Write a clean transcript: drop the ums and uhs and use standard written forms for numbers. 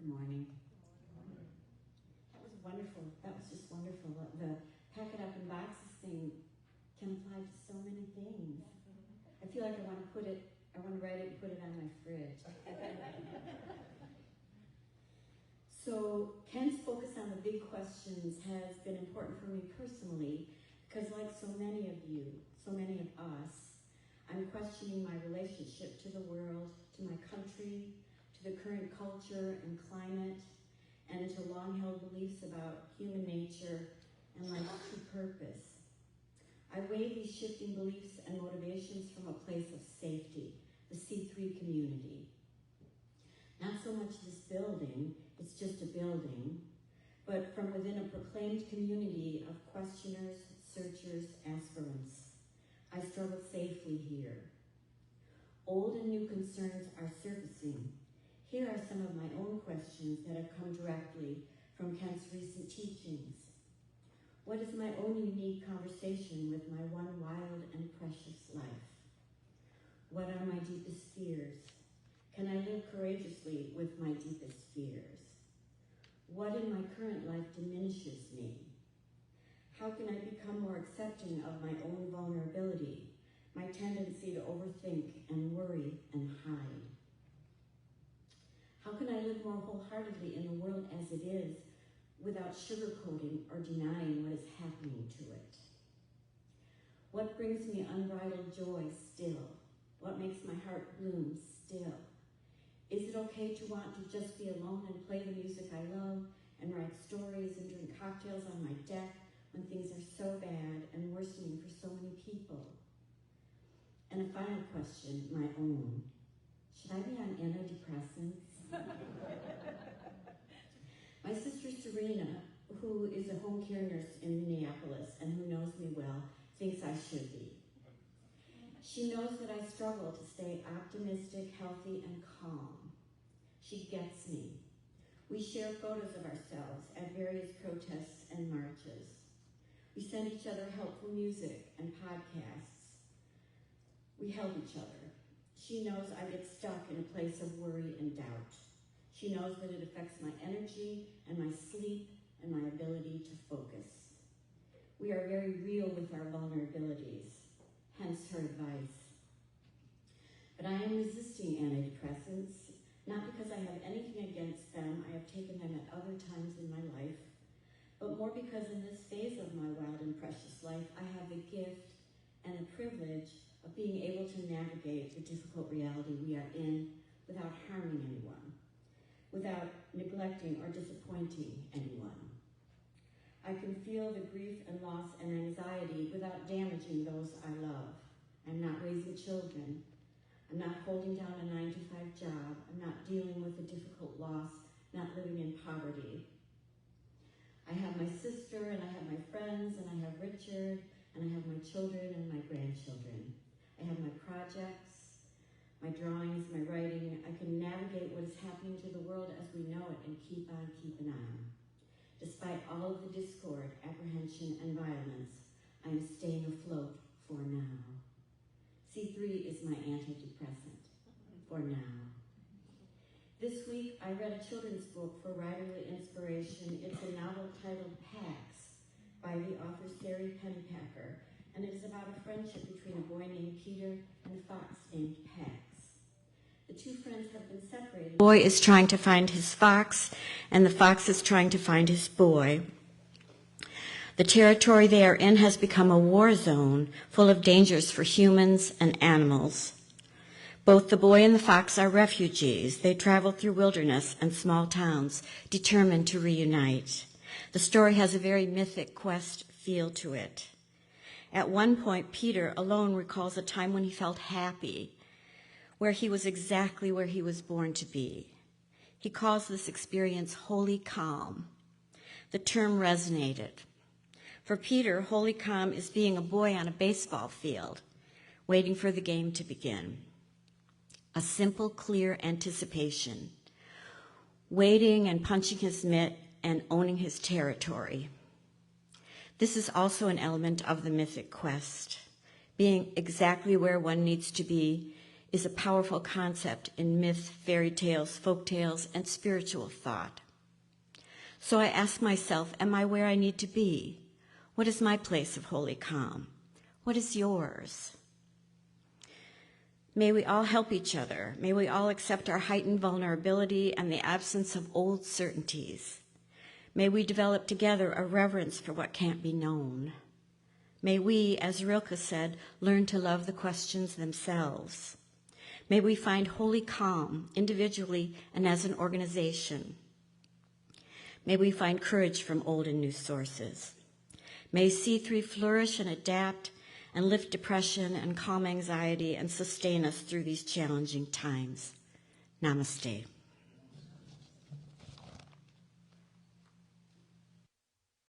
morning. That was wonderful. That was just wonderful. The pack it up in boxes thing can apply to so many things. I feel like I want to write it and put it on my fridge. So Ken's focus on the big questions has been important for me personally because, like so many of you, so many of us, I'm questioning my relationship to the world, to my country, to the current culture and climate, and to long-held beliefs about human nature and life's true purpose. I weigh these shifting beliefs and motivations from a place of safety, the C3 community. Not so much this building, it's just a building, but from within a proclaimed community of questioners, searchers, aspirants. I struggle safely here. Old and new concerns are surfacing. Here are some of my own questions that have come directly from Kent's recent teachings. What is my own unique conversation with my one wild and precious life? What are my deepest fears? Can I live courageously with my deepest fears? What in my current life diminishes me? How can I become more accepting of my own vulnerability, my tendency to overthink and worry and hide? How can I live more wholeheartedly in the world as it is without sugarcoating or denying what is happening to it? What brings me unbridled joy still? What makes my heart bloom still? Is it okay to want to just be alone and play the music I love and write stories and drink cocktails on my deck when things are so bad and worsening for so many people? And a final question, my own. Should I be on antidepressants? My sister Serena, who is a home care nurse in Minneapolis and who knows me well, thinks I should be. She knows that I struggle to stay optimistic, healthy, and calm. She gets me. We share photos of ourselves at various protests and marches. We send each other helpful music and podcasts. We help each other. She knows I get stuck in a place of worry and doubt. She knows that it affects my energy and my sleep and my ability to focus. We are very real with our vulnerabilities, hence her advice. But I am resisting antidepressants, not because I have anything against them. I have taken them at other times in my life, but more because in this phase of my wild and precious life, I have the gift and the privilege of being able to navigate the difficult reality we are in without harming anyone, without neglecting or disappointing anyone. I can feel the grief and loss and anxiety without damaging those I love. I'm not raising children. I'm not holding down a 9-to-5 job. I'm not dealing with a difficult loss, not living in poverty. I have my sister, and I have my friends, and I have Richard, and I have my children and my grandchildren. I have my projects, my drawings, my writing. I can navigate what is happening to the world as we know it and keep on keeping on. Despite all of the discord, apprehension, and violence, I am staying afloat for now. C3 is my antidepressant for now. This week, I read a children's book for writerly inspiration. It's a novel titled Pax by the author Sari Pennypacker, and it is about a friendship between a boy named Peter and a fox named Pax. The two friends have been separated. The boy is trying to find his fox, and the fox is trying to find his boy. The territory they are in has become a war zone full of dangers for humans and animals. Both the boy and the fox are refugees. They travel through wilderness and small towns, determined to reunite. The story has a very mythic quest feel to it. At one point, Peter alone recalls a time when he felt happy, where he was exactly where he was born to be. He calls this experience holy calm. The term resonated. For Peter, holy calm is being a boy on a baseball field, waiting for the game to begin. A simple, clear anticipation, waiting and punching his mitt and owning his territory. This is also an element of the mythic quest, being exactly where one needs to be is a powerful concept in myth, fairy tales, folk tales, and spiritual thought. So I ask myself, am I where I need to be? What is my place of holy calm? What is yours? May we all help each other. May we all accept our heightened vulnerability and the absence of old certainties. May we develop together a reverence for what can't be known. May we, as Rilke said, learn to love the questions themselves. May we find holy calm, individually and as an organization. May we find courage from old and new sources. May C3 flourish and adapt and lift depression and calm anxiety and sustain us through these challenging times. Namaste.